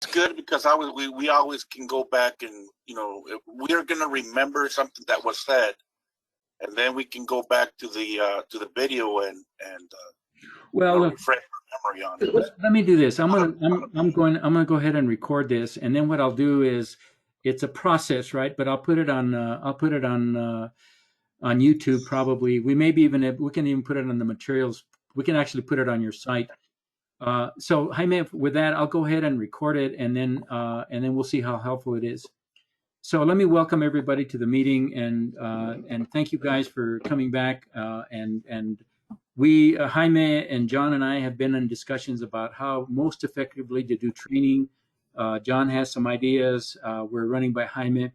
It's good because we always can go back and, you know, if we're going to remember something that was said, and then we can go back to the video and well, you know, look, refresh our memory on it. let me do this. I'm gonna go ahead and record this, and then what I'll do is, it's a process, right? But I'll put it on on YouTube probably. We maybe even we can even put it on the materials. We can actually put it on your site. So Jaime, with that, I'll go ahead and record it, and then we'll see how helpful it is. So let me welcome everybody to the meeting, and thank you guys for coming back. And we, Jaime and John and I, have been in discussions about how most effectively to do training. John has some ideas. We're running by Jaime.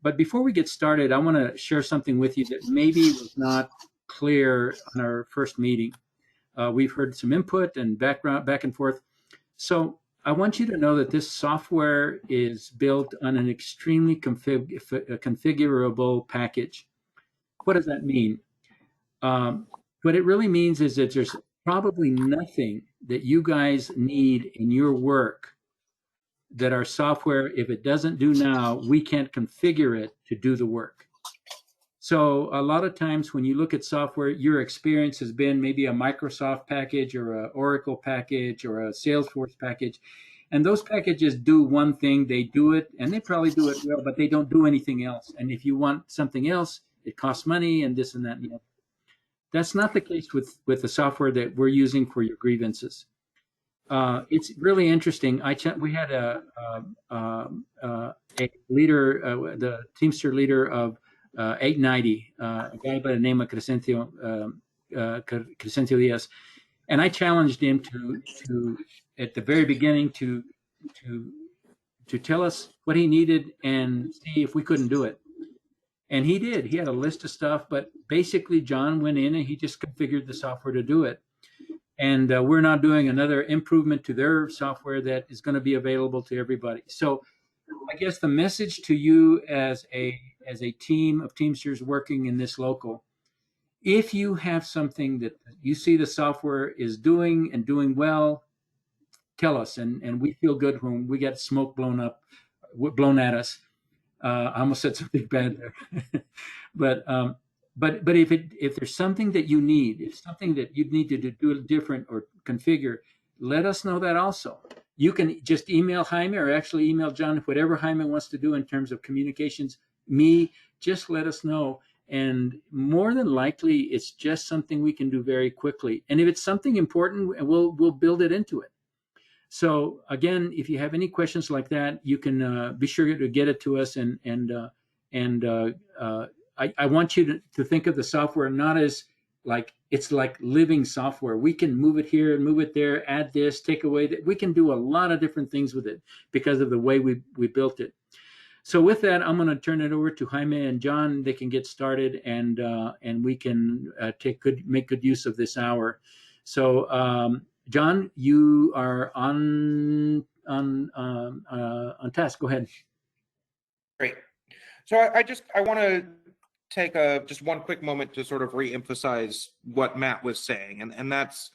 But before we get started, I want to share something with you that maybe was not clear on our first meeting. We've heard some input and back and forth. So I want you to know that this software is built on an extremely configurable package. What does that mean? What it really means is that there's probably nothing that you guys need in your work that our software, if it doesn't do now, we can't configure it to do the work. So a lot of times when you look at software, your experience has been maybe a Microsoft package or an Oracle package or a Salesforce package. And those packages do one thing, they do it, and they probably do it well, but they don't do anything else. And if you want something else, it costs money and this and that. You know. That's not the case with the software that we're using for your grievances. It's really interesting. We had a leader, the Teamster leader of 890, a guy by the name of Crescencio Diaz, and I challenged him to at the very beginning to tell us what he needed and see if we couldn't do it. And he did. He had a list of stuff, but basically John went in and he just configured the software to do it. And we're now doing another improvement to their software that is going to be available to everybody. So I guess the message to you as a team of Teamsters working in this local, if you have something that you see the software is doing and doing well, tell us. And we feel good when we get smoke blown at us. I almost said something bad there, but if there's something that you need, if something that you need to do different or configure, let us know that also. You can just email Jaime or actually email John, whatever Jaime wants to do in terms of communications. Just let us know. And more than likely, it's just something we can do very quickly. And if it's something important, we'll build it into it. So again, if you have any questions like that, you can be sure to get it to us. I want you to think of the software not as like it's like living software. We can move it here and move it there, add this, take away that. We can do a lot of different things with it because of the way we built it. So with that, I'm going to turn it over to Jaime and John. They can get started, and we can make good use of this hour. So. John, you are on task. Go ahead. Great. So I want to take just one quick moment to sort of re-emphasize what Matt was saying, and that's,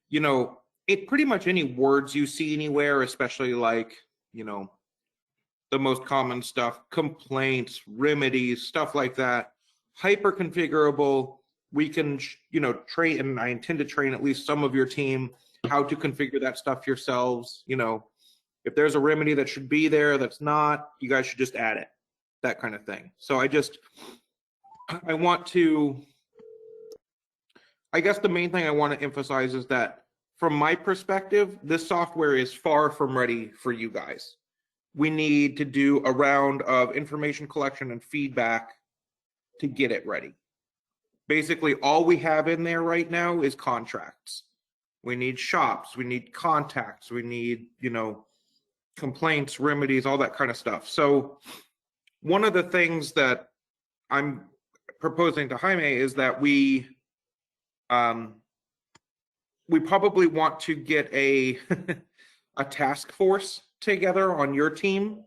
you know, pretty much any words you see anywhere, especially like, you know, the most common stuff, complaints, remedies, stuff like that, hyper configurable. We can, you know, train, and I intend to train at least some of your team how to configure that stuff yourselves. You know, if there's a remedy that should be there that's not, you guys should just add it, that kind of thing. So I guess the main thing I want to emphasize is that from my perspective, this software is far from ready for you guys. We need to do a round of information collection and feedback to get it ready. Basically, all we have in there right now is contracts. We need shops, we need contacts, we need, you know, complaints, remedies, all that kind of stuff. So one of the things that I'm proposing to Jaime is that we probably want to get a a task force together on your team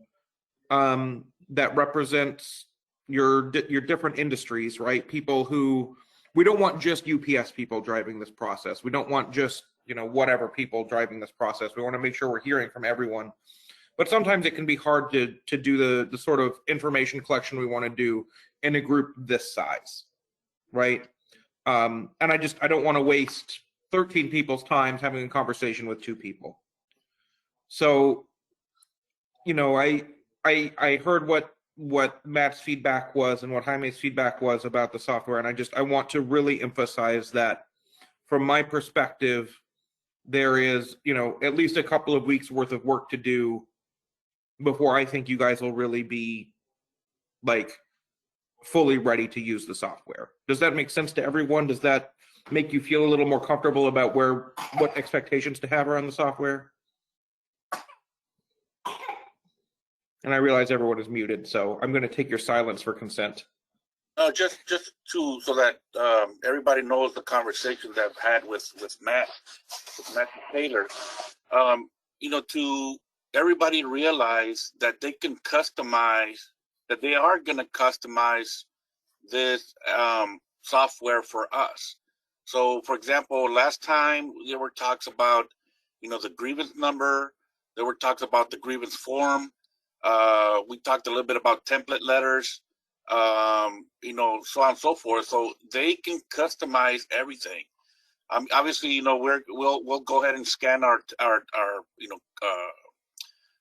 that represents your different industries, right? People who, we don't want just UPS people driving this process. We don't want just, you know, whatever people driving this process. We want to make sure we're hearing from everyone. but sometimes it can be hard to do the sort of information collection we want to do in a group this size, right? And I don't want to waste 13 people's time having a conversation with 2 people. So, you know, I heard what Matt's feedback was and what Jaime's feedback was about the software, and I want to really emphasize that from my perspective, there is, you know, at least a couple of weeks worth of work to do before I think you guys will really be like fully ready to use the software. Does that make sense to everyone? Does that make you feel a little more comfortable about what expectations to have around the software? And I realize everyone is muted, so I'm going to take your silence for consent. Just so that everybody knows the conversations I've had with Matt Taylor. You know, to everybody realize that they can customize, that they are going to customize this software for us. So, for example, last time there were talks about, you know, the grievance number. There were talks about the grievance form. We talked a little bit about template letters, you know, so on and so forth. So they can customize everything. Obviously, you know, we'll go ahead and scan our you know,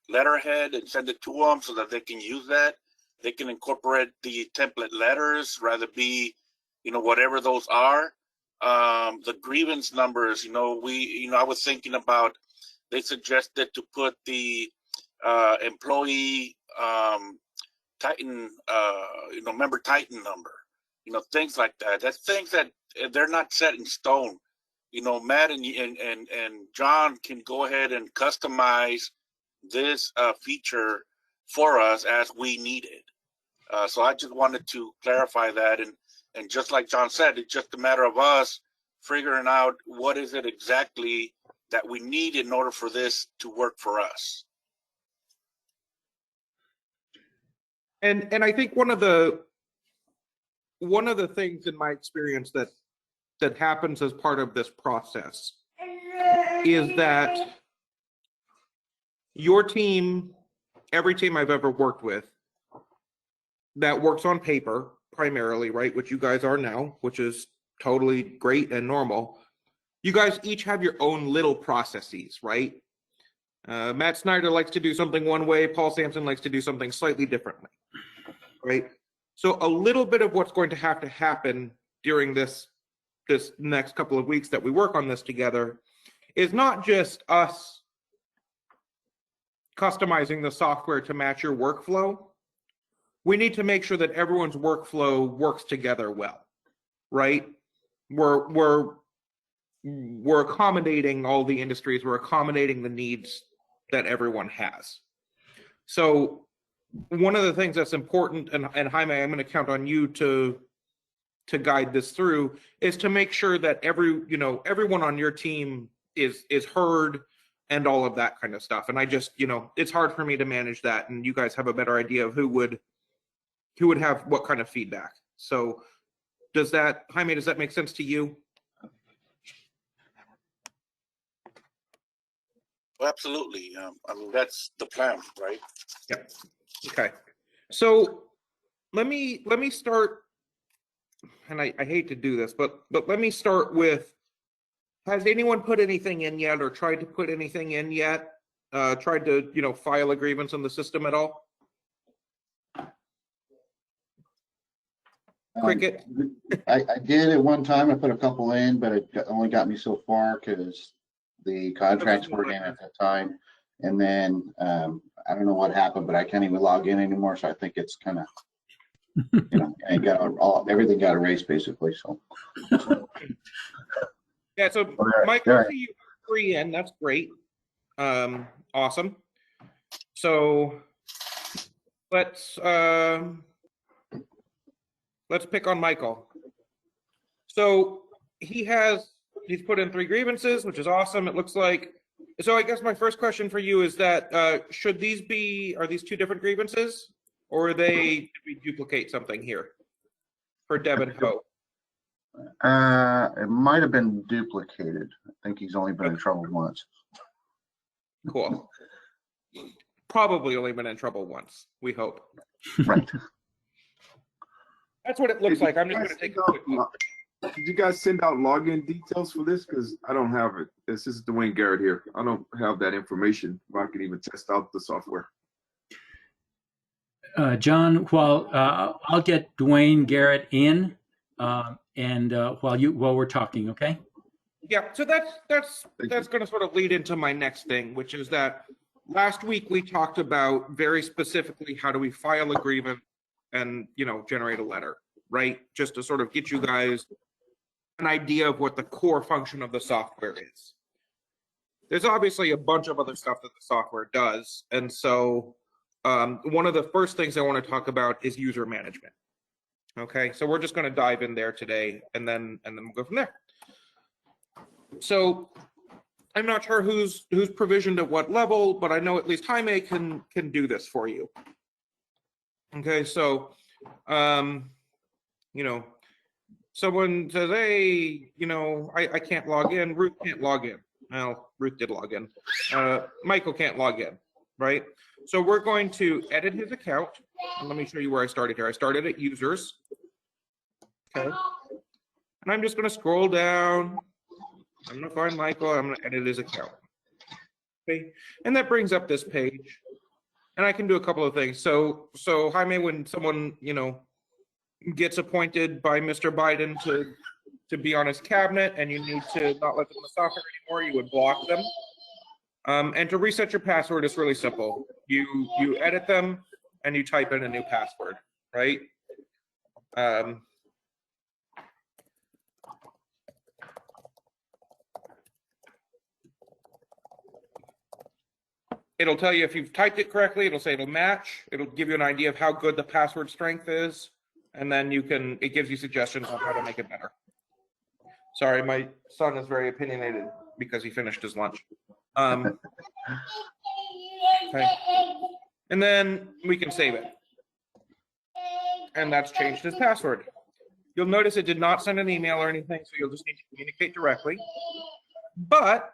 letterhead and send it to them so that they can use that. They can incorporate the template letters, rather be, you know, whatever those are. The grievance numbers, you know, I was thinking about, they suggested to put the employee Titan, you know, member Titan number, you know, things like that. That's things that they're not set in stone. You know, Matt and John can go ahead and customize this feature for us as we need it. So I just wanted to clarify that, and just like John said, it's just a matter of us figuring out what is it exactly that we need in order for this to work for us. And I think one of the things in my experience that happens as part of this process is that your team, every team I've ever worked with that works on paper primarily, right, which you guys are now, which is totally great and normal, you guys each have your own little processes, right? Matt Snyder likes to do something one way, Paul Sampson likes to do something slightly differently, right? So a little bit of what's going to happen during this next couple of weeks that we work on this together is not just us customizing the software to match your workflow. We need to make sure that everyone's workflow works together well, right? We're accommodating all the industries. We're accommodating the needs that everyone has. So one of the things that's important, and Jaime, I'm going to count on you to guide this through, is to make sure that everyone on your team is heard and all of that kind of stuff. And I just, you know, it's hard for me to manage that, and you guys have a better idea of who would have what kind of feedback. So Jaime, does that make sense to you? Well, absolutely. I mean, that's the plan, right? Yeah. Okay. So let me start, and I hate to do this, but let me start with, has anyone put anything in yet or tried to put anything in yet? Tried to, you know, file a grievance in the system at all? Cricket? I did at one time. I put a couple in, but it only got me so far because the contracts weren't in at that time. And then I don't know what happened, but I can't even log in anymore. So I think it's kind of, you know, everything got erased basically. So. Yeah. So Mike, I see you 3 in. That's great. Awesome. So let's pick on Michael. So he's put in 3 grievances, which is awesome. It looks like. So I guess my first question for you is that are these 2 different grievances, or did we duplicate something here for Deb and Ho? It might have been duplicated. I think he's only been in trouble once. Cool. probably only been in trouble once, we hope. Right. That's what it looks like. I'm just going to take a quick look. Did you guys send out login details for this? Because I don't have it. This is Dwayne Garrett here. I don't have that information where I can even test out the software. John, while I'll get Dwayne Garrett in, and while we're talking, okay? Yeah, so that's going to sort of lead into my next thing, which is that last week we talked about very specifically how do we file a grievance and, you know, generate a letter, right? Just to sort of get you guys an idea of what the core function of the software is. There's obviously a bunch of other stuff that the software does, and so one of the first things I want to talk about is user management. Okay, so we're just going to dive in there today, and then we'll go from there. So I'm not sure who's provisioned at what level, but I know at least Jaime can do this for you. Okay, so you know, someone says, hey, you know, I can't log in. Ruth can't log in. Well, Ruth did log in. Michael can't log in, right? So we're going to edit his account. And let me show you where I started here. I started at users. Okay. And I'm just going to scroll down. I'm going to find Michael. I'm going to edit his account. Okay. And that brings up this page. And I can do a couple of things. So Jaime, when someone, you know, gets appointed by Mr. Biden to be on his cabinet and you need to not let them in the software anymore, you would block them. And to reset your password is really simple. You edit them and you type in a new password, right? It'll tell you if you've typed it correctly. It'll say it'll match. It'll give you an idea of how good the password strength is. And then it gives you suggestions on how to make it better. Sorry, my son is very opinionated because he finished his lunch. Okay. And then we can save it. And that's changed his password. You'll notice it did not send an email or anything, so you'll just need to communicate directly. But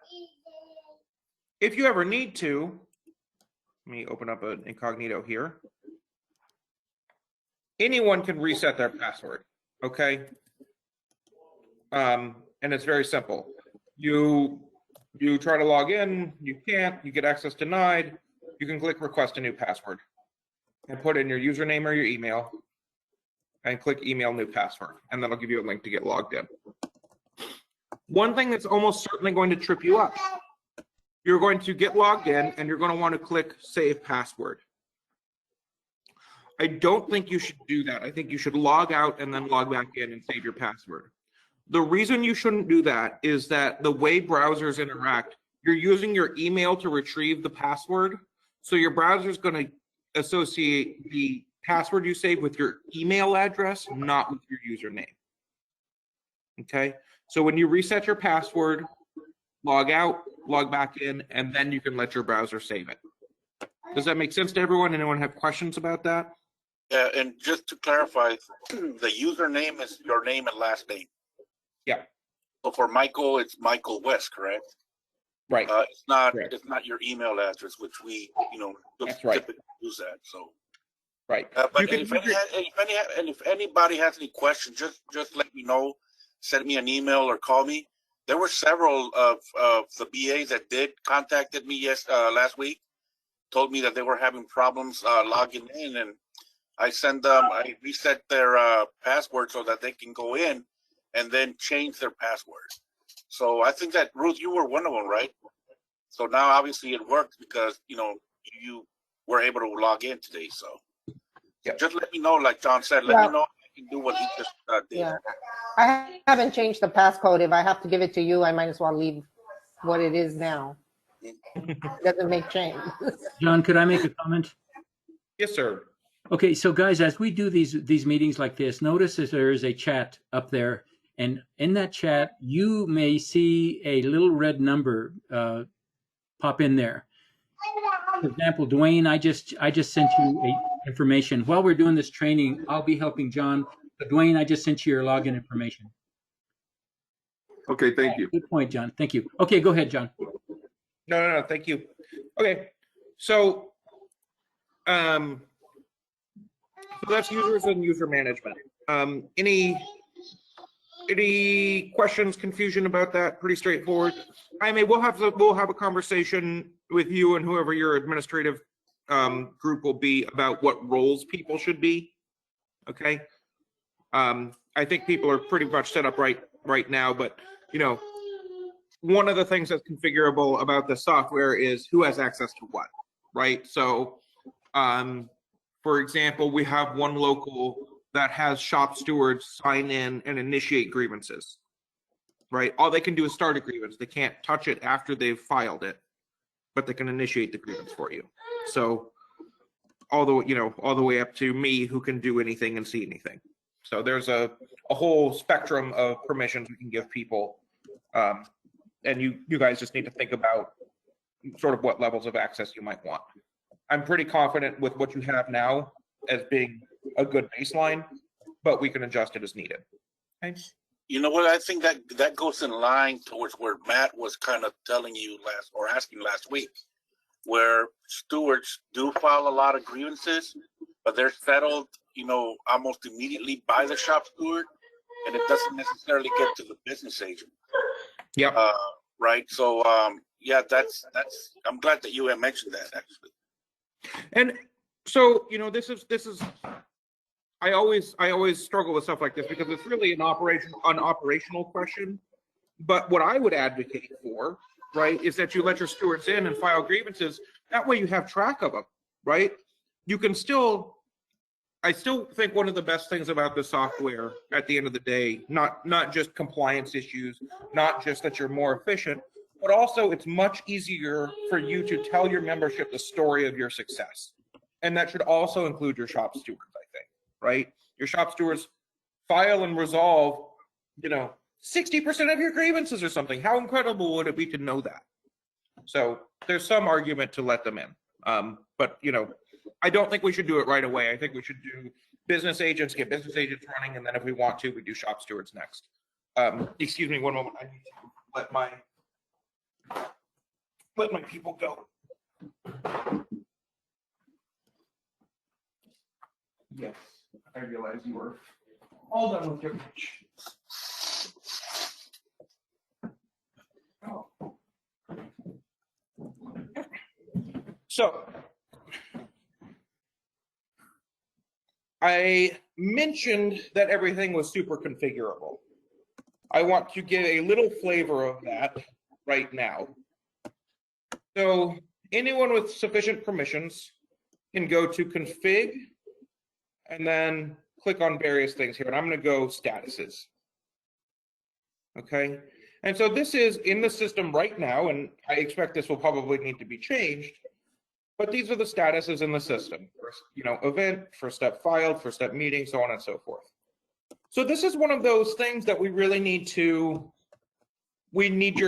if you ever need to, let me open up an incognito here. Anyone can reset their password, okay? And it's very simple. You try to log in, you can't, you get access denied, you can click request a new password and put in your username or your email and click email new password, and that'll give you a link to get logged in. One thing that's almost certainly going to trip you up, you're going to get logged in and you're going to want to click save password. I don't think you should do that. I think you should log out and then log back in and save your password. The reason you shouldn't do that is that the way browsers interact, you're using your email to retrieve the password. So your browser is going to associate the password you save with your email address, not with your username. Okay. So when you reset your password, log out, log back in, and then you can let your browser save it. Does that make sense to everyone? Anyone have questions about that? Yeah, and just to clarify, the username is your name and last name. Yeah. So for Michael, it's Michael West, correct? Right. It's not. Correct. It's not your email address, which we, That's right. typically use that. So. Right. But if anybody has any questions, just let me know. Send me an email or call me. There were several of the BAs that did contacted me last week, told me that they were having problems logging in, and I reset their password so that they can go in and then change their password. So I think that, Ruth, you were one of them, right? So now obviously it worked because, you were able to log in today. So just let me know, like John said, let me know if I can do what he just did. Yeah, I haven't changed the passcode. If I have to give it to you, I might as well leave what it is now. It doesn't make change. John, could I make a comment? Yes, sir. Okay, so guys, as we do these meetings like this, notice that there is a chat up there, and in that chat, you may see a little red number pop in there. For example, Dwayne, I just sent you information. While we're doing this training, I'll be helping John. But Dwayne, I just sent you your login information. Okay, thank you. Good point, John. Thank you. Okay, go ahead, John. No, thank you. Okay, so So that's users and user management. Any questions, confusion about that? Pretty straightforward. I mean, we'll have a conversation with you and whoever your administrative group will be about what roles people should be. Okay. I think people are pretty much set up right now, but you know, one of the things that's configurable about the software is who has access to what, right? So, for example, we have one local that has shop stewards sign in and initiate grievances, right? All they can do is start a grievance. They can't touch it after they've filed it, but they can initiate the grievance for you. So all the way up to me who can do anything and see anything. So there's a whole spectrum of permissions we can give people. And you guys just need to think about sort of what levels of access you might want. I'm pretty confident with what you have now as being a good baseline, but we can adjust it as needed. Okay. You know what? I think that goes in line towards where Matt was kind of telling you asking last week, where stewards do file a lot of grievances, but they're settled, almost immediately by the shop steward, and it doesn't necessarily get to the business agent. Yep. Right. So, yeah, that's. I'm glad that you had mentioned that actually. And so, this is. I always struggle with stuff like this because it's really an operational question. But what I would advocate for, right, is that you let your stewards in and file grievances. That way, you have track of them, right? You can still. I still think one of the best things about the software at the end of the day, not just compliance issues, not just that you're more efficient, but also it's much easier for you to tell your membership the story of your success. And that should also include your shop stewards, I think, right? Your shop stewards file and resolve, 60% of your grievances or something. How incredible would it be to know that? So there's some argument to let them in. But, I don't think we should do it right away. I think we should do business agents, get business agents running, and then if we want to, we do shop stewards next. Excuse me one moment. I need to let my people go. Yes, I realize you were all done with your pitch. Oh. So, I mentioned that everything was super configurable. I want to give a little flavor of that right now. So anyone with sufficient permissions can go to config and then click on various things here. And I'm going to go statuses. Okay. And so this is in the system right now, and I expect this will probably need to be changed. But these are the statuses in the system. First, event, first step filed, first step meeting, so on and so forth. So this is one of those things that we really need your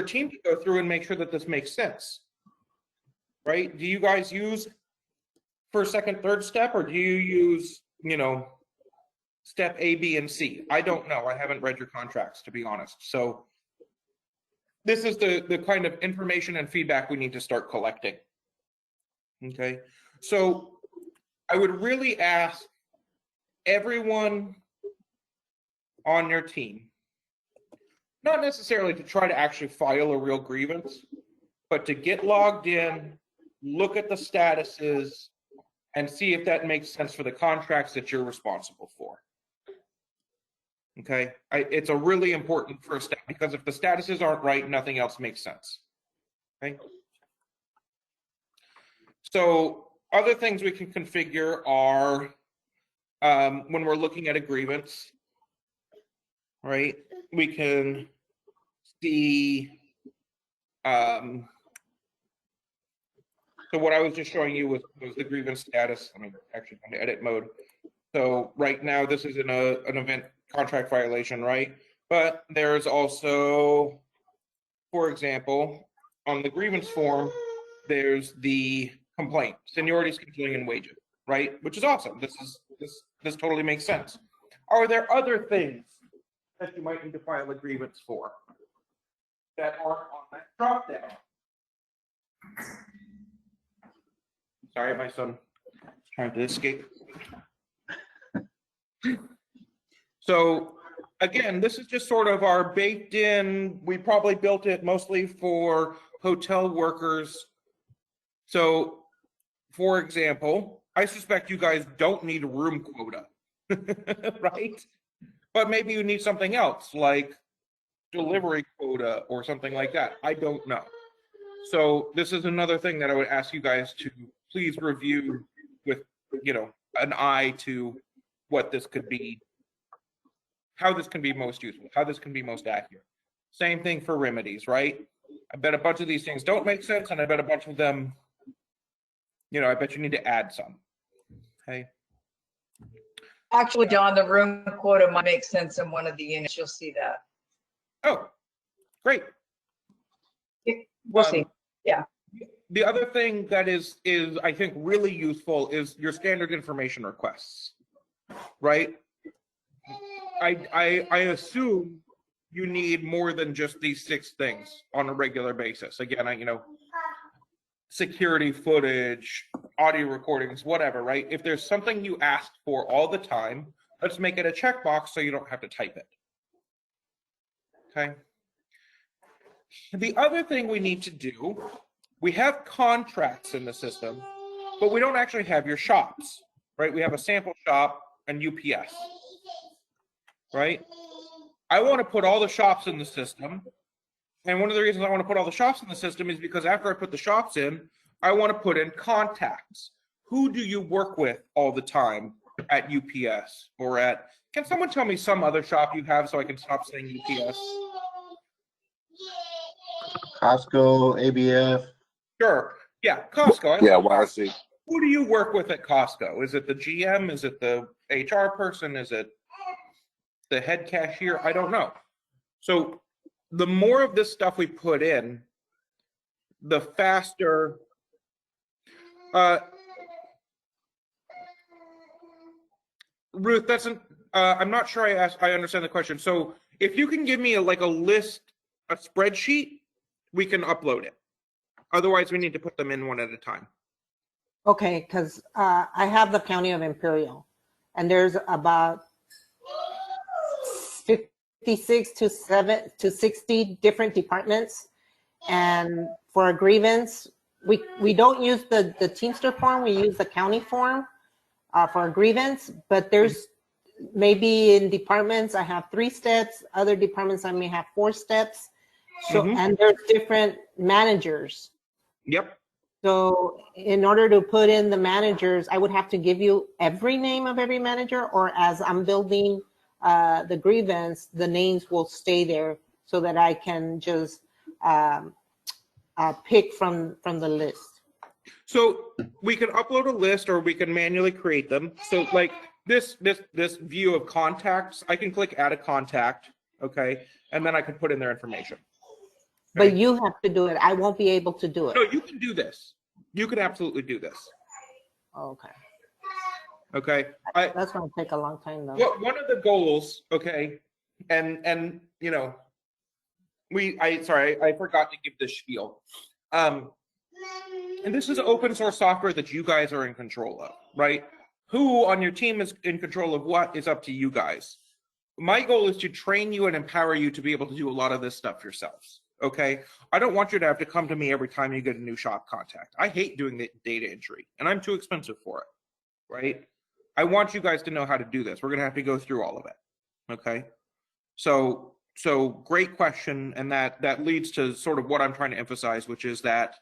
team to go through and make sure that this makes sense. Right? Do you guys use first, second, third step, or do you use, step A, B, and C? I don't know. I haven't read your contracts, to be honest. So this is the kind of information and feedback we need to start collecting. Okay, so I would really ask everyone on your team, not necessarily to try to actually file a real grievance, but to get logged in, look at the statuses, and see if that makes sense for the contracts that you're responsible for. Okay, it's a really important first step because if the statuses aren't right, nothing else makes sense. Okay. So other things we can configure are when we're looking at a grievance, right? We can see, so what I was just showing you was the grievance status. I mean, actually on edit mode. So right now this is in an event contract violation, right? But there's also, for example, on the grievance form, there's the complaint, seniority, scheduling, and wages, right? Which is awesome. This totally makes sense. Are there other things that you might need to file a grievance for that aren't on that drop down? Sorry, my son Trying to escape. So again, this is just sort of our baked in, we probably built it mostly for hotel workers. So for example, I suspect you guys don't need a room quota, right? But maybe you need something else like delivery quota or something like that. I don't know. So this is another thing that I would ask you guys to please review with, you know, an eye to what this could be, how this can be most useful, how this can be most accurate. Same thing for remedies, right? I bet a bunch of these things don't make sense, and I bet a bunch of them, you know, I bet you need to add some. Okay. Actually, John, the room quota might make sense in one of the units. You'll see that. Oh, great. We'll see. Yeah. The other thing that is I think really useful is your standard information requests, right? I assume you need more than just these 6 things on a regular basis. Again, you know, security footage, audio recordings, whatever, right? If there's something you ask for all the time, let's make it a checkbox so you don't have to type it. Okay. The other thing we need to do, we have contracts in the system, but we don't actually have your shops, right? We have a sample shop and UPS, right? I want to put all the shops in the system. And one of the reasons I want to put all the shops in the system is because after I put the shops in, I want to put in contacts. Who do you work with all the time at UPS or at, can someone tell me some other shop you have so I can stop saying UPS? Costco, ABF. Sure. Yeah, Costco. Yeah, YC. Who do you work with at Costco? Is it the GM? Is it the HR person? Is it the head cashier? I don't know. So the more of this stuff we put in, the faster. Ruth, that's an. I'm not sure I understand the question. So if you can give me a list, a spreadsheet, we can upload it. Otherwise, we need to put them in one at a time. Okay, because I have the County of Imperial, and there's about 56 to 60 different departments. And for a grievance, we don't use the Teamster form, we use the county form for a grievance, but there's maybe in departments I have 3 steps, other departments I may have 4 steps. So, and there's different managers. Yep. So in order to put in the managers, I would have to give you every name of every manager, or as I'm building the grievance, the names will stay there so that I can just pick from the list. So we can upload a list or we can manually create them. So like this view of contacts, I can click add a contact, okay? And then I can put in their information. But you have to do it. I won't be able to do it. No, you can do this. You can absolutely do this. Okay. Okay. That's going to take a long time though. One of the goals, okay, and you know, I forgot to give this spiel. And this is open source software that you guys are in control of, right? Who on your team is in control of what is up to you guys. My goal is to train you and empower you to be able to do a lot of this stuff yourselves. Okay, I don't want you to have to come to me every time you get a new shop contact. I hate doing the data entry, and I'm too expensive for it, right? I want you guys to know how to do this. We're gonna have to go through all of it, okay? So great question, and that leads to sort of what I'm trying to emphasize, which is that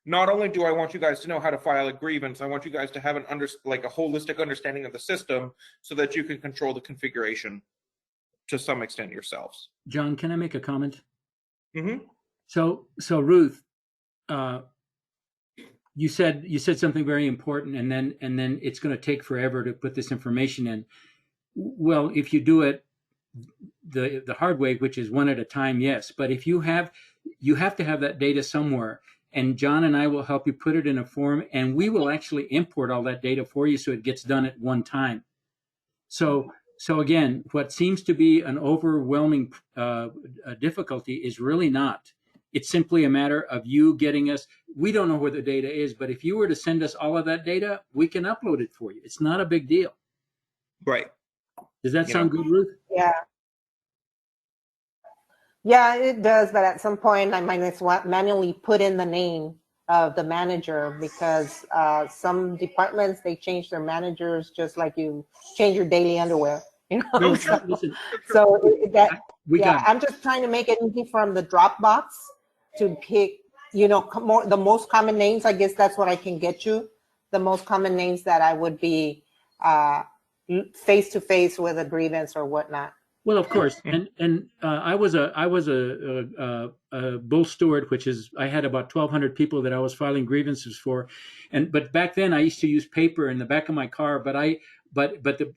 not only do I want you guys to know how to file a grievance, I want you guys to have a holistic understanding of the system so that you can control the configuration to some extent yourselves. John, can I make a comment? Mm-hmm. So Ruth, you said something very important, and then it's going to take forever to put this information in. Well, if you do it the hard way, which is one at a time, yes. But if you have to have that data somewhere, and John and I will help you put it in a form, and we will actually import all that data for you so it gets done at one time. So again, what seems to be an overwhelming difficulty is really not. It's simply a matter of you getting us. We don't know where the data is, but if you were to send us all of that data, we can upload it for you. It's not a big deal. Right. Does that You sound know. good, Ruth? Yeah. Yeah, it does, but at some point I might as well manually put in the name of the manager because some departments, they change their managers just like you change your daily underwear, you know? No, So, listen, we yeah, got it. I'm just trying to make it easy from the Dropbox to pick, you know, the most common names. I guess that's what I can get you. The most common names that I would be face to face with a grievance or whatnot. Well, of course, and I was a bull steward, which is I had about 1,200 people that I was filing grievances for, but back then I used to use paper in the back of my car. But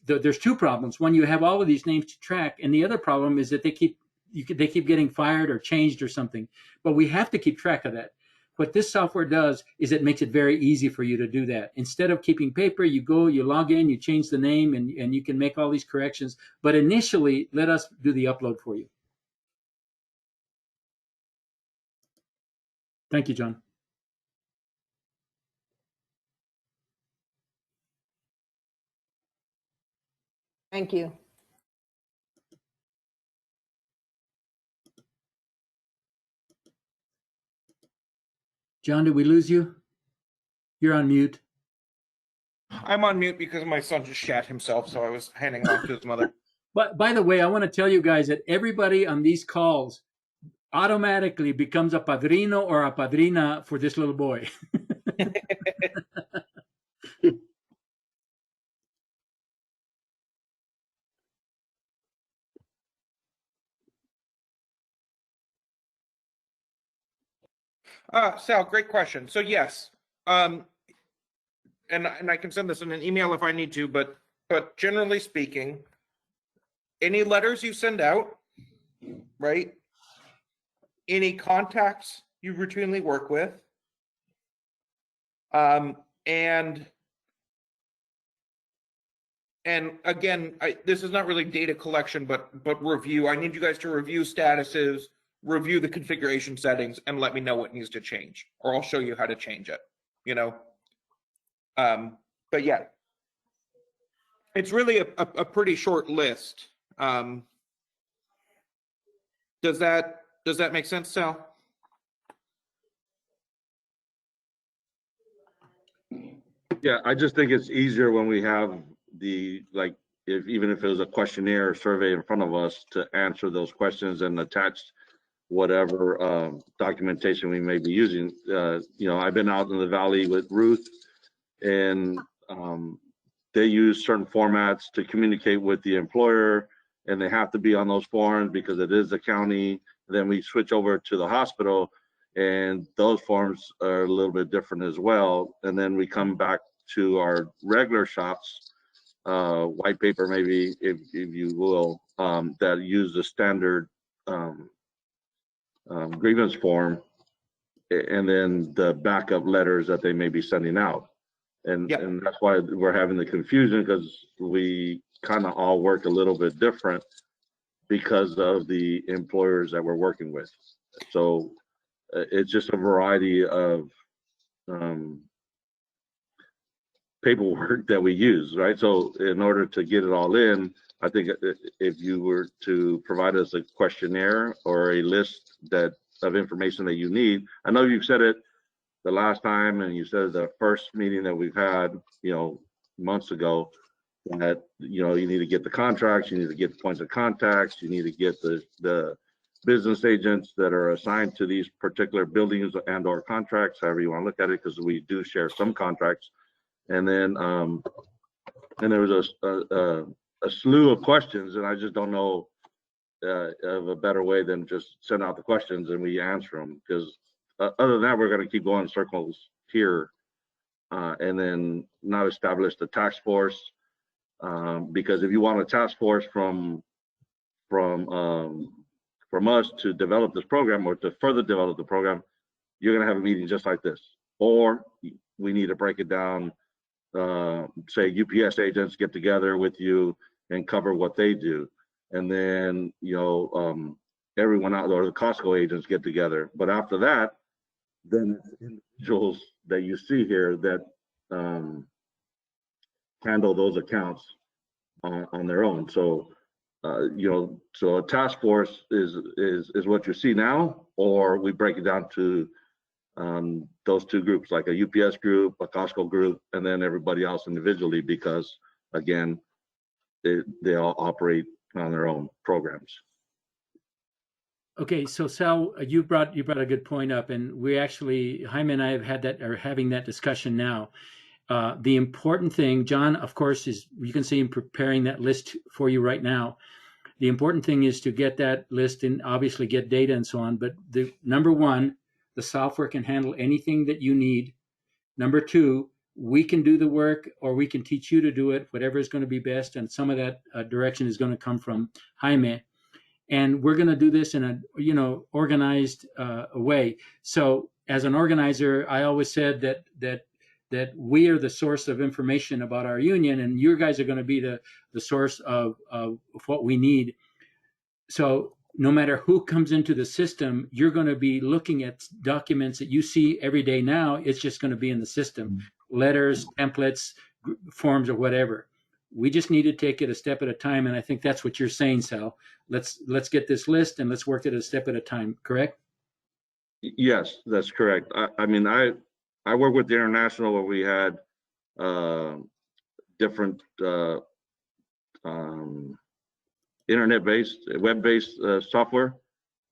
there's two problems. One, you have all of these names to track, and the other problem is that they keep getting fired or changed or something. But we have to keep track of that. What this software does is it makes it very easy for you to do that. Instead of keeping paper, you go, you log in, you change the name, and you can make all these corrections. But initially, let us do the upload for you. Thank you, John. Thank you. John, did we lose you? You're on mute. I'm on mute because my son just shat himself, so I was handing him off to his mother. But by the way, I want to tell you guys that everybody on these calls automatically becomes a padrino or a padrina for this little boy. Sal, great question. So yes, and I can send this in an email if I need to, but generally speaking, any letters you send out, right? Any contacts you routinely work with, and again, this is not really data collection, but review. I need you guys to review statuses, review the configuration settings, and let me know what needs to change, or I'll show you how to change it. You know, but yeah, it's really a pretty short list. Does that make sense, Sal? Yeah, I just think it's easier when we have the, like, even if it was a questionnaire or survey in front of us to answer those questions and attach whatever documentation we may be using. I've been out in the valley with Ruth, and they use certain formats to communicate with the employer, and they have to be on those forms because it is the county. Then we switch over to the hospital, and those forms are a little bit different as well. And then we come back to our regular shops, white paper maybe, if you will, that use the standard grievance form, and then the backup letters that they may be sending out. And that's why we're having the confusion, because we kind of all work a little bit different because of the employers that we're working with. So it's just a variety of paperwork that we use, right? So in order to get it all in, I think if you were to provide us a questionnaire or a list of information that you need, I know you've said it the last time, and you said the first meeting that we've had, months ago, that, you need to get the contracts, you need to get the points of contacts, you need to get the business agents that are assigned to these particular buildings and or contracts, however you want to look at it, because we do share some contracts. And then there was a slew of questions, and I just don't know of a better way than just send out the questions and we answer them, because other than that, we're going to keep going in circles here, and then not establish the task force, because if you want a task force from us to develop this program or to further develop the program, you're going to have a meeting just like this, or we need to break it down. Say UPS agents get together with you and cover what they do, and then everyone out, or the Costco agents get together. But after that, then it's individuals that you see here that handle those accounts on their own. So, so a task force is what you see now, or we break it down to those two groups, like a UPS group, a Costco group, and then everybody else individually, because again, they all operate on their own programs. Okay, so Sal, you brought a good point up, and we actually, Jaime and I are having that discussion now. The important thing, John, of course, is you can see him preparing that list for you right now. The important thing is to get that list and obviously get data and so on. But the number one, the software can handle anything that you need. Number two, we can do the work, or we can teach you to do it, whatever is going to be best. And some of that direction is going to come from Jaime. And we're going to do this in a, organized way. So as an organizer, I always said that we are the source of information about our union, and you guys are going to be the source of what we need. So no matter who comes into the system, you're going to be looking at documents that you see every day now. It's just going to be in the system, letters, templates, forms, or whatever. We just need to take it a step at a time, and I think that's what you're saying, Sal. Let's get this list and let's work it a step at a time. Correct? Yes, that's correct. I mean, I work with the International, where we had different internet-based, web-based software,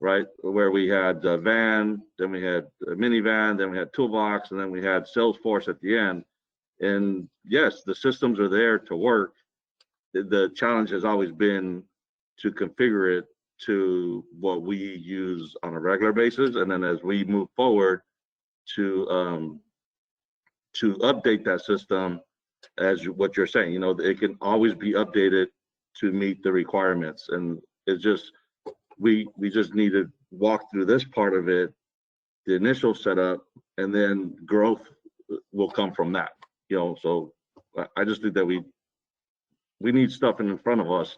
right? Where we had van, then we had a minivan, then we had toolbox, and then we had Salesforce at the end. And yes, the systems are there to work. The challenge has always been to configure it to what we use on a regular basis, and then as we move forward, to update that system, as what you're saying, it can always be updated to meet the requirements. And it's just, we just need to walk through this part of it, the initial setup, and then growth will come from that. So I just think that we need stuff in front of us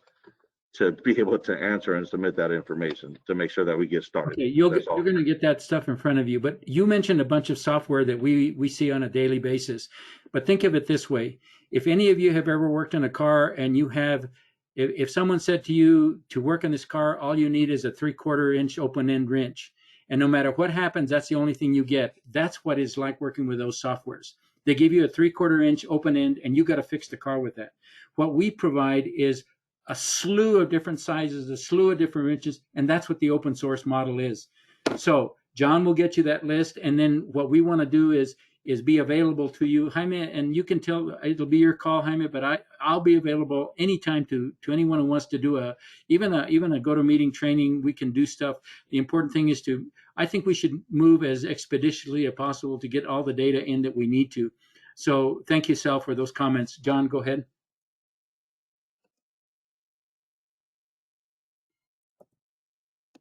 to be able to answer and submit that information to make sure that we get started. Okay, you're going to get that stuff in front of you, but you mentioned a bunch of software that we see on a daily basis. But think of it this way. If any of you have ever worked on a car, and you have, if someone said to you, to work on this car, all you need is a 3/4 inch open end wrench. And no matter what happens, that's the only thing you get. That's what it's like working with those softwares. They give you a 3/4 inch open end, and you got to fix the car with that. What we provide is a slew of different sizes, a slew of different wrenches, and that's what the open source model is. So John will get you that list, and then what we want to do is be available to you, Jaime, and you can tell, it'll be your call, Jaime, but I'll be available anytime to anyone who wants to do even a go-to-meeting training. We can do stuff. The important thing is I think we should move as expeditiously as possible to get all the data in that we need to. So thank you, Sal, for those comments. John, go ahead.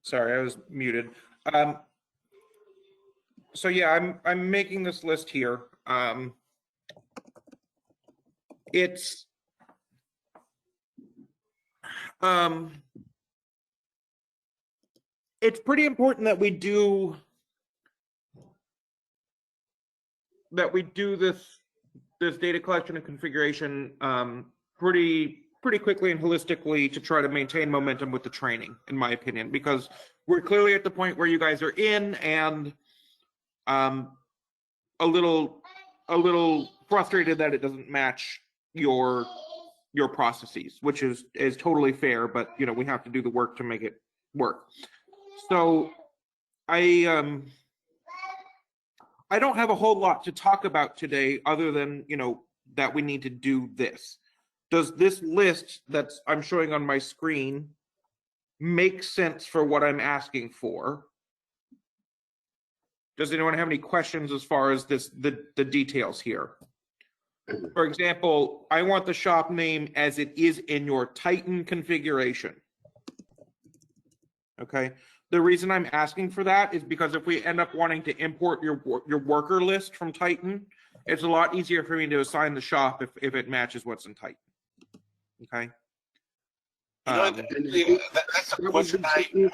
Sorry, I was muted. So yeah, I'm making this list here. It's pretty important that we do this data collection and configuration pretty quickly and holistically, to try to maintain momentum with the training, in my opinion, because we're clearly at the point where you guys are in, and a little frustrated that it doesn't match your processes, which is totally fair, but we have to do the work to make it work. So I don't have a whole lot to talk about today, other than that we need to do this. Does this list that I'm showing on my screen make sense for what I'm asking for? Does anyone have any questions as far as the details here? For example, I want the shop name as it is in your Titan configuration. Okay. The reason I'm asking for that is because if we end up wanting to import your worker list from Titan, it's a lot easier for me to assign the shop if it matches what's in Titan. Okay. That's a question I agree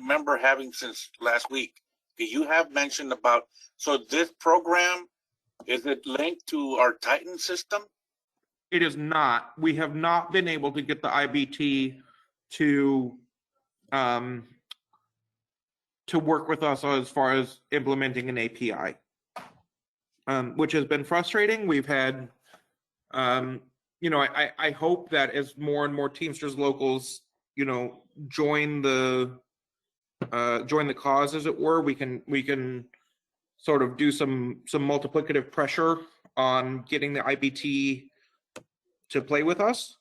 remember having since last week. You have mentioned about, so this program, is it linked to our Titan system? It is not. We have not been able to get the IBT to work with us as far as implementing an API, which has been frustrating. We've had, you know, I hope that as more and more Teamsters locals, you know, join the cause, as it were, we can sort of do some multiplicative pressure on getting the IBT to play with us.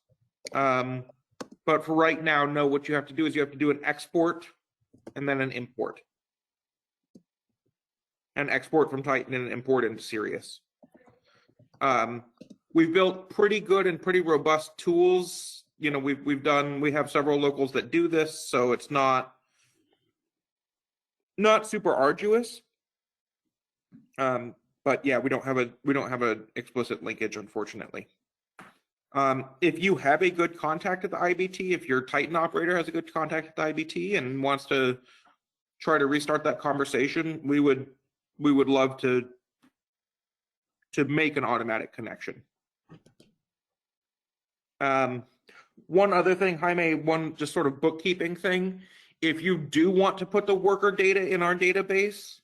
But for right now, no, what you have to do is you have to do an export and then an import. An export from Titan and an import into Sirius. We've built pretty good and pretty robust tools. You know, we have several locals that do this, so it's not super arduous. But yeah, we don't have an explicit linkage, unfortunately. If you have a good contact at the IBT, if your Titan operator has a good contact at the IBT and wants to try to restart that conversation, we would love to make an automatic connection. One other thing, Jaime, one just sort of bookkeeping thing. If you do want to put the worker data in our database,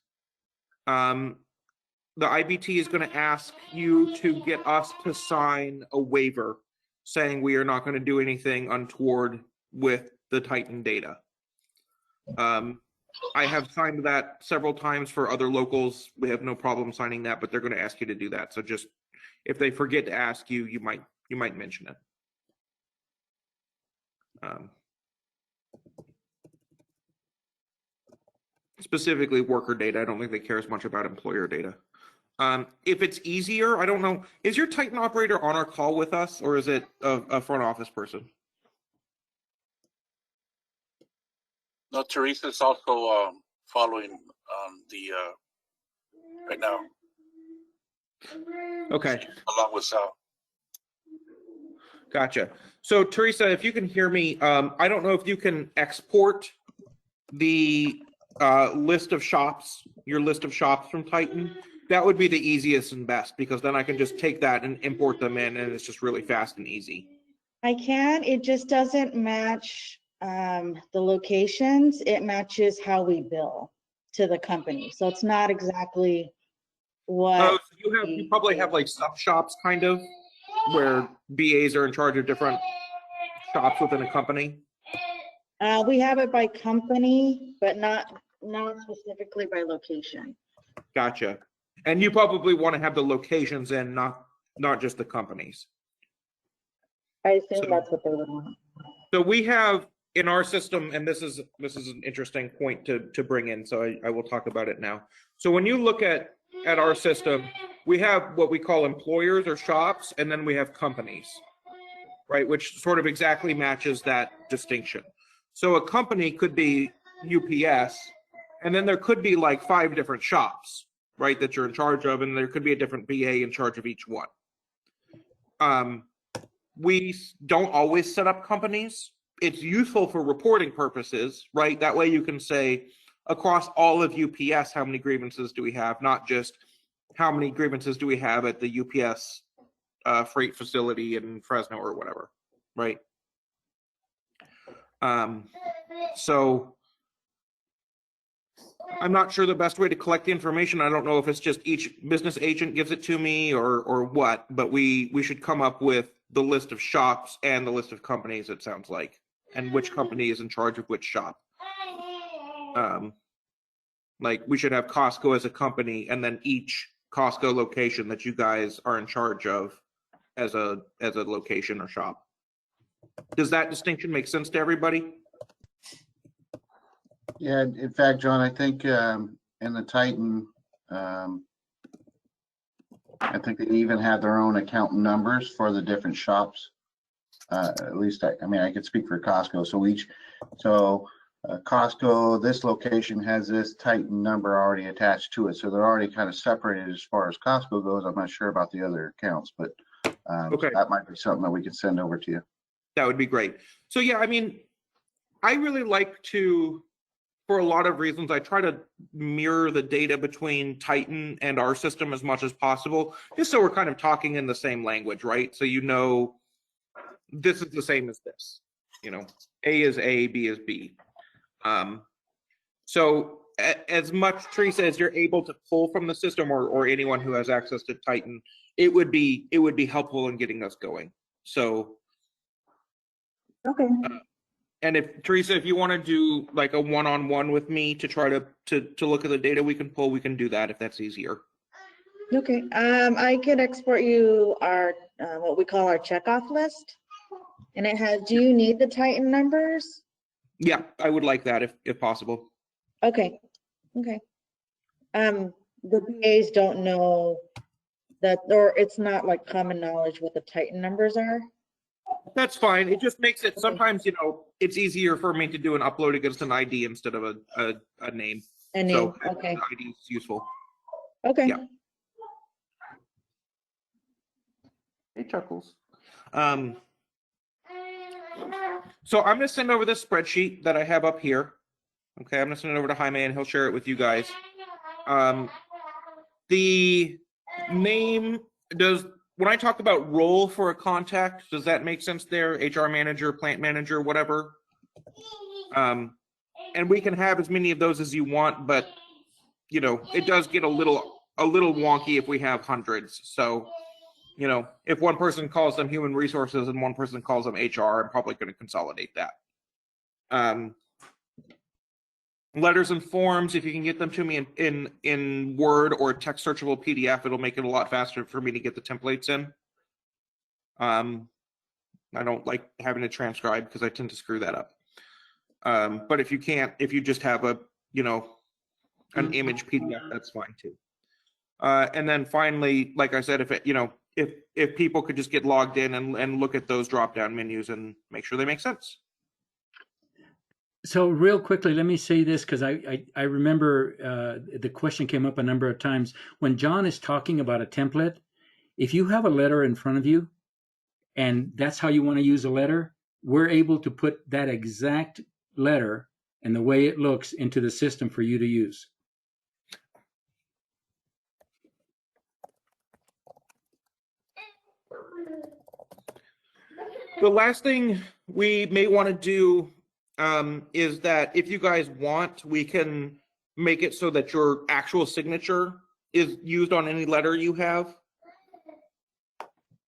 the IBT is going to ask you to get us to sign a waiver saying we are not going to do anything untoward with the Titan data. I have signed that several times for other locals. We have no problem signing that, but they're going to ask you to do that. So just if they forget to ask you, you might mention it. Specifically worker data. I don't think they care as much about employer data. If it's easier, I don't know. Is your Titan operator on our call with us, or is it a front office person? No, Teresa's also following the right now. Okay. Along with Sal. Gotcha. So Teresa, if you can hear me, I don't know if you can export the list of shops, your list of shops from Titan. That would be the easiest and best, because then I can just take that and import them in, and it's just really fast and easy. I can, it just doesn't match the locations. It matches how we bill to the company. So it's not exactly what. Oh, so you probably have like sub shops kind of, where BAs are in charge of different shops within a company. We have it by company, but not specifically by location. Gotcha. And you probably want to have the locations in, not just the companies. I assume that's what they would want. So we have in our system, and this is an interesting point to bring in, so I will talk about it now. So when you look at our system, we have what we call employers or shops, and then we have companies, right? Which sort of exactly matches that distinction. So a company could be UPS, and then there could be like 5 different shops, right, that you're in charge of, and there could be a different BA in charge of each one. We don't always set up companies. It's useful for reporting purposes, right? That way you can say, across all of UPS, how many grievances do we have? Not just how many grievances do we have at the UPS freight facility in Fresno or whatever, right? So I'm not sure the best way to collect the information. I don't know if it's just each business agent gives it to me or what, but we should come up with the list of shops and the list of companies, it sounds like, and which company is in charge of which shop. Like we should have Costco as a company, and then each Costco location that you guys are in charge of as a location or shop. Does that distinction make sense to everybody? Yeah, in fact, John, I think in the Titan, I think they even have their own account numbers for the different shops. At least, I mean, I could speak for Costco. So Costco, this location has this Titan number already attached to it. So they're already kind of separated as far as Costco goes. I'm not sure about the other accounts, but Okay. that might be something that we could send over to you. That would be great. So yeah, I mean, I really like to, for a lot of reasons, I try to mirror the data between Titan and our system as much as possible, just so we're kind of talking in the same language, right? So you know, this is the same as this. You know, A is A, B is B. So as much, Teresa, as you're able to pull from the system, or anyone who has access to Titan, it would be helpful in getting us going. So, Okay. and if Teresa, if you want to do like a one-on-one with me to try to look at the data we can pull, we can do that if that's easier. Okay. I could export you our what we call our checkoff list, and it has. Do you need the Titan numbers? Yeah, I would like that if possible. Okay. Okay. The BAs don't know that, or it's not like common knowledge what the Titan numbers are. That's fine. It just makes it, Okay. sometimes, you know, it's easier for me to do an upload against an ID instead of a name. A name. So Okay. ID is useful. Okay. Yeah. Hey, Chuckles. So I'm going to send over this spreadsheet that I have up here. Okay, I'm going to send it over to Jaime and he'll share it with you guys. The name does, when I talk about role for a contact, does that make sense there? HR manager, plant manager, whatever. And we can have as many of those as you want, but you know, it does get a little wonky if we have hundreds. So, you know, if one person calls them human resources and one person calls them HR, I'm probably going to consolidate that. Letters and forms, if you can get them to me in Word or text searchable PDF, it'll make it a lot faster for me to get the templates in. I don't like having to transcribe because I tend to screw that up. But if you can't, if you just have a, you know, an image PDF, that's fine too. And then finally, like I said, if it, you know, if people could just get logged in and look at those drop-down menus and make sure they make sense. So real quickly, let me say this because I remember the question came up a number of times. When John is talking about a template, if you have a letter in front of you and that's how you want to use a letter, we're able to put that exact letter and the way it looks into the system for you to use. The last thing we may want to do is that if you guys want, we can make it so that your actual signature is used on any letter you have.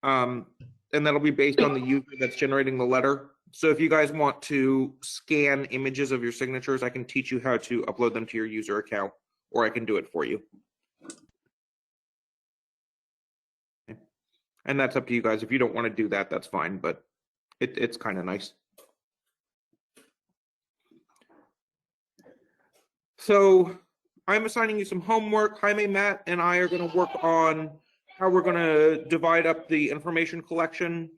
And that'll be based on the user that's generating the letter. So if you guys want to scan images of your signatures, I can teach you how to upload them to your user account, or I can do it for you. And that's up to you guys. If you don't want to do that, that's fine, but it's kind of nice. So I'm assigning you some homework. Jaime, Matt, and I are going to work on how we're going to divide up the information collection.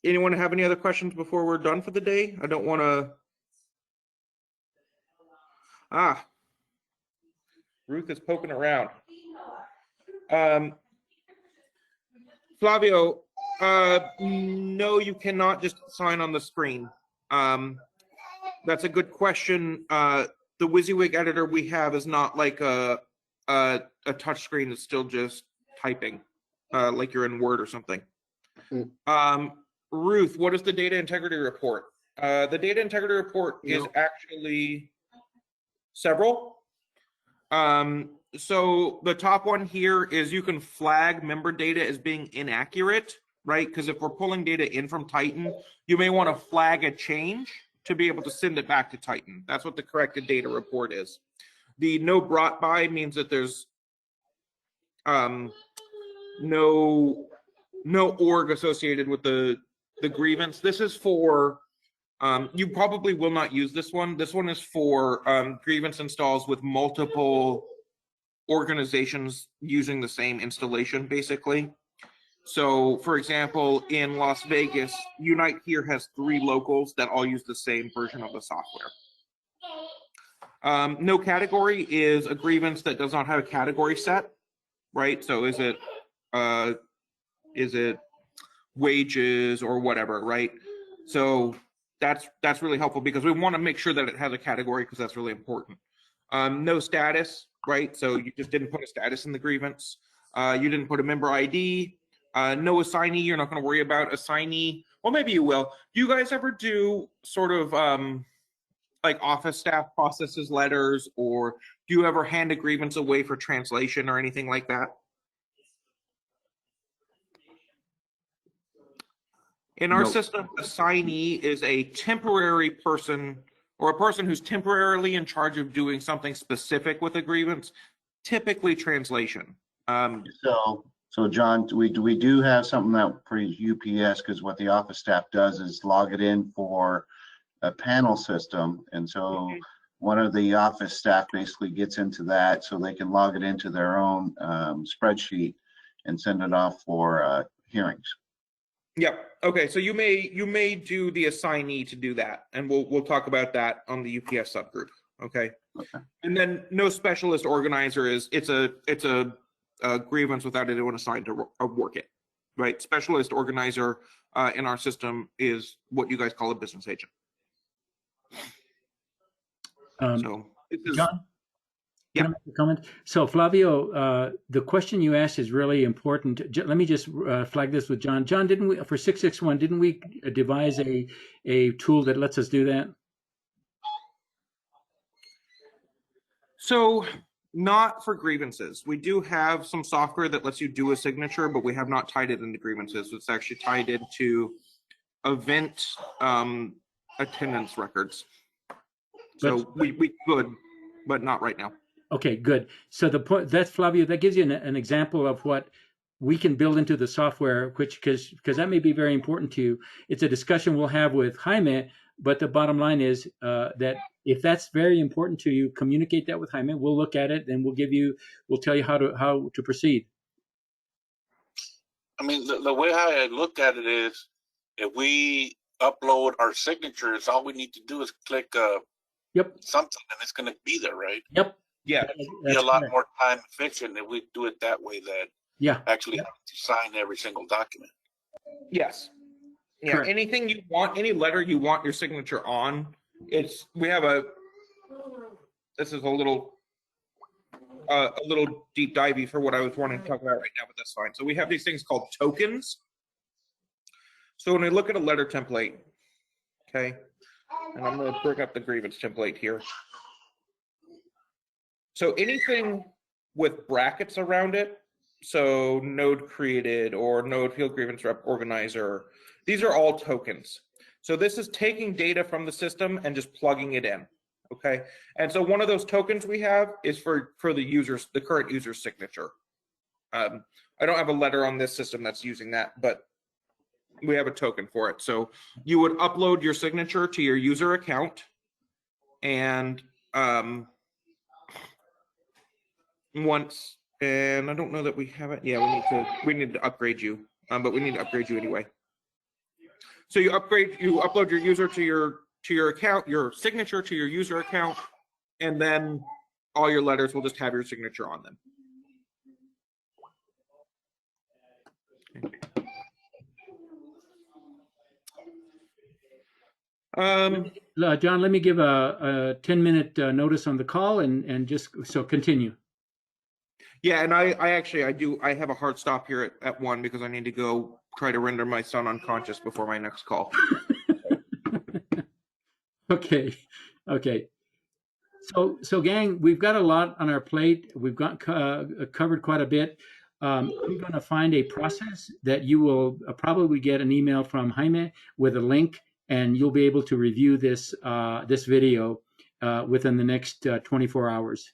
Anyone have any other questions before we're done for the day? I don't want to. Ruth is poking around. Flavio, no, you cannot just sign on the screen. That's a good question. The WYSIWYG editor we have is not like a touch screen. It's still just typing, like you're in Word or something. Ruth, what is the data integrity report? The data integrity report is actually several. So the top one here is you can flag member data as being inaccurate, right? Because if we're pulling data in from Titan, you may want to flag a change to be able to send it back to Titan. That's what the corrected data report is. The no brought by means that there's no org associated with the grievance. This is for, you probably will not use this one. This one is for grievance installs with multiple organizations using the same installation, basically. So, for example, in Las Vegas, Unite here has 3 locals that all use the same version of the software. No category is a grievance that does not have a category set, right? So is it wages or whatever, right? So that's really helpful because we want to make sure that it has a category because that's really important. No status, right? So you just didn't put a status in the grievance. You didn't put a member ID. No assignee. You're not going to worry about assignee. Well, maybe you will. Do you guys ever do sort of like office staff processes letters, or do you ever hand a grievance away for translation or anything like that? In our Nope. system, assignee is a temporary person or a person who's temporarily in charge of doing something specific with a grievance, typically translation. So John, we do have something that for UPS, because what the office staff does is log it in for a panel system. And so one of the office staff basically gets into that so they can log it into their own spreadsheet and send it off for hearings. Yep. Okay. So you may do the assignee to do that, and we'll talk about that on the UPS subgroup. Okay. Okay. And then no specialist organizer is it's a grievance without anyone assigned to work it, right? Specialist organizer in our system is what you guys call a business agent. So this is, John? Yeah. Can I make a comment? So Flavio, the question you asked is really important. Let me just flag this with John. John, didn't we, for 661, didn't we devise a tool that lets us do that? so not for grievances. We do have some software that lets you do a signature, but we have not tied it into grievances. It's actually tied into event attendance records. So we could, but not right now. Okay, good. So the point that's Flavio, that gives you an example of what we can build into the software, which because that may be very important to you. It's a discussion we'll have with Jaime, but the bottom line is that if that's very important to you, communicate that with Jaime. We'll look at it and we'll tell you how to proceed. I mean, the way I look at it is, if we upload our signatures, all we need to do is click Yep. something, and it's going to be there, right? Yep. Yeah. Be a lot more time efficient if we do it that way than actually having to sign every single document. Yes. Yeah. Correct. Anything you want, any letter you want your signature on, this is a little deep divey for what I was wanting to talk about right now, but that's fine. So we have these things called tokens. So when we look at a letter template, okay, and I'm going to bring up the grievance template here. So anything with brackets around it, so node created or node field grievance rep organizer, these are all tokens. So this is taking data from the system and just plugging it in, okay? And so one of those tokens we have is for the current user's signature. I don't have a letter on this system that's using that, but we have a token for it. So you would upload your signature to your user account, and once, and I don't know that we have it. Yeah, we need to upgrade you, but we need to upgrade you anyway. So you upload your user to your account, your signature to your user account, and then all your letters will just have your signature on them. John, let me give a 10-minute notice on the call and just so continue. Yeah, and I have a hard stop here at 1 because I need to go try to render my son unconscious before my next call. Okay. So gang, we've got a lot on our plate. We've got covered quite a bit. I'm going to find a process that you will probably get an email from Jaime with a link, and you'll be able to review this this video within the next 24 hours.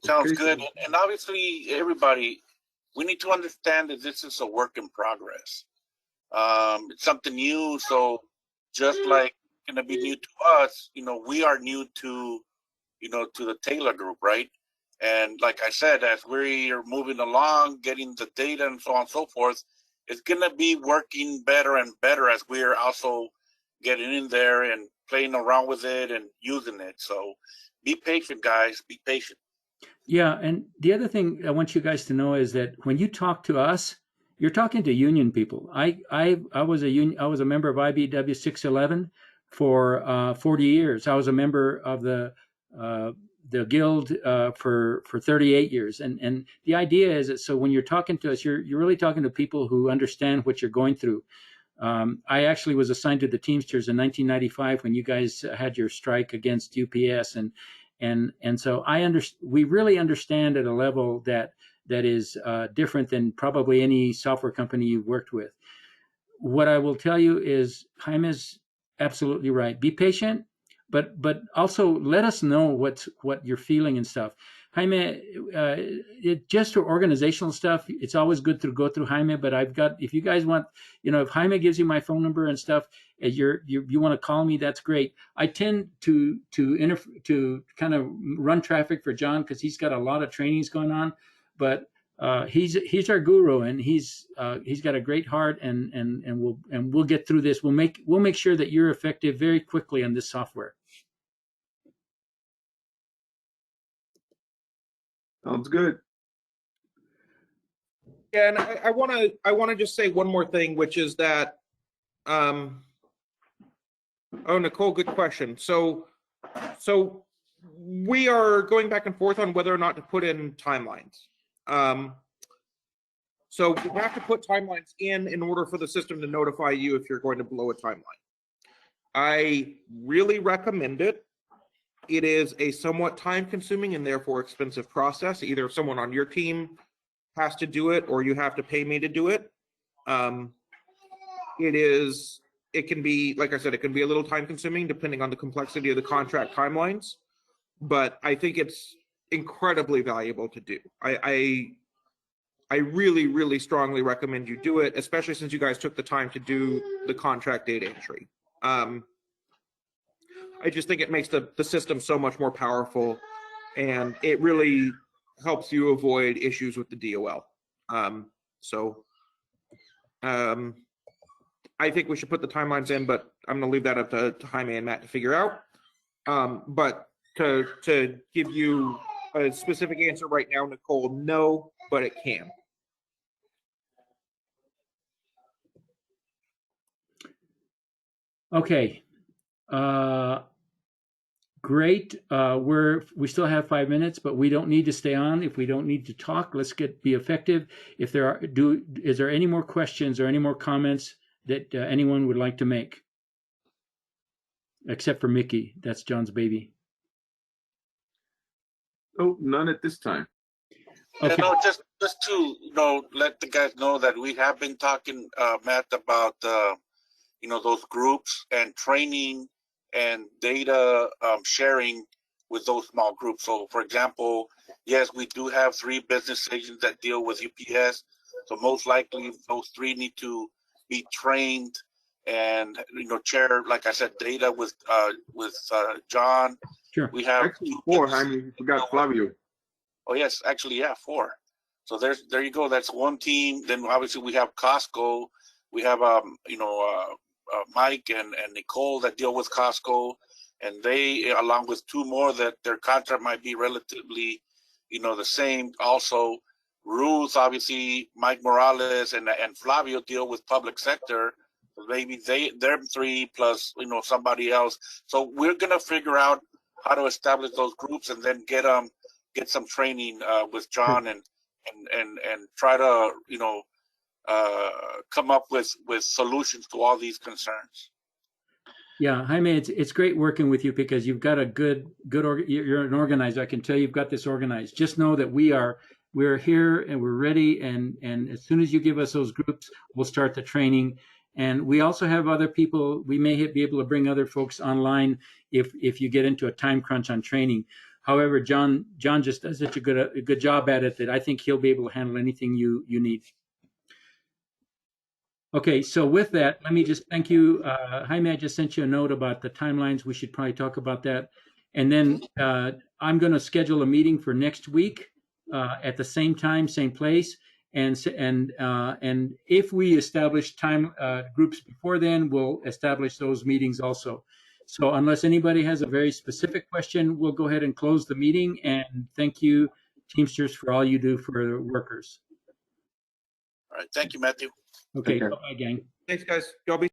Sounds good. And obviously, everybody, we need to understand that this is a work in progress. It's something new. So just like it's going to be new to us, we are new to, to the Taylor group, right? And like I said, as we're moving along, getting the data and so on and so forth, it's going to be working better and better as we're also getting in there and playing around with it and using it. So be patient, guys. Be patient. Yeah, and the other thing I want you guys to know is that when you talk to us, you're talking to union people. I was a union. I was a member of IBW 611 for 40 years. I was a member of the guild for 38 years. And the idea is that so when you're talking to us, you're really talking to people who understand what you're going through. I actually was assigned to the Teamsters in 1995 when you guys had your strike against UPS, and so we really understand at a level that is different than probably any software company you've worked with. What I will tell you is Jaime's absolutely right. Be patient, but also let us know what you're feeling and stuff. Jaime, just for organizational stuff, it's always good to go through Jaime. But if you guys want, if Jaime gives you my phone number and stuff, you want to call me, that's great. I tend to kind of run traffic for John because he's got a lot of trainings going on, but he's our guru, and he's got a great heart, and we'll get through this. We'll make sure that you're effective very quickly on this software. Sounds good. Yeah, and I want to just say one more thing, which is that, oh, Nicole, good question. So we are going back and forth on whether or not to put in timelines. So you have to put timelines in order for the system to notify you if you're going to blow a timeline. I really recommend it. It is a somewhat time-consuming and therefore expensive process. Either someone on your team has to do it, or you have to pay me to do it. It can be, like I said, it can be a little time-consuming depending on the complexity of the contract timelines, but I think it's incredibly valuable to do. I really, really strongly recommend you do it, especially since you guys took the time to do the contract data entry. I just think it makes the system so much more powerful, and it really helps you avoid issues with the DOL. I think we should put the timelines in, but I'm going to leave that up to Jaime and Matt to figure out. But to give you a specific answer right now, Nicole, no, but it can. Okay. Great. We still have 5 minutes, but we don't need to stay on. If we don't need to talk, let's be effective. If there are, is there any more questions or any more comments that anyone would like to make? Except for Mickey, that's John's baby. Oh, none at this time. Okay. Just to let the guys know that we have been talking, Matt, about those groups and training and data sharing with those small groups. So, for example, yes, we do have 3 business agents that deal with UPS. So most likely those 3 need to be trained and share, like I said, data with John. Sure. We have actually 4. Jaime, you forgot Flavio. Oh yes, actually, yeah, 4. So there you go. That's one team. Then obviously we have Costco. We have Mike and Nicole that deal with Costco, and they, along with 2 more that their contract might be relatively, the same. Also, Ruth, obviously, Mike Morales and Flavio deal with public sector. Maybe they're 3 plus somebody else. So we're gonna figure out how to establish those groups and then get some training with John and try to come up with solutions to all these concerns. Yeah, Jaime, it's great working with you because you've got a you're an organizer. I can tell you've got this organized. Just know that we're here and we're ready, and as soon as you give us those groups, we'll start the training. And we also have other people. We may be able to bring other folks online if you get into a time crunch on training. However, John just does such a good job at it that I think he'll be able to handle anything you need. Okay, so with that, let me just thank you. Jaime, I just sent you a note about the timelines. We should probably talk about that. And then I'm going to schedule a meeting for next week at the same time, same place. And if we establish time groups before then, we'll establish those meetings also. So unless anybody has a very specific question, we'll go ahead and close the meeting. And thank you Teamsters, for all you do for the workers. All right. Thank you, Matthew. Okay, Okay. bye, gang. Thanks, guys. Y'all be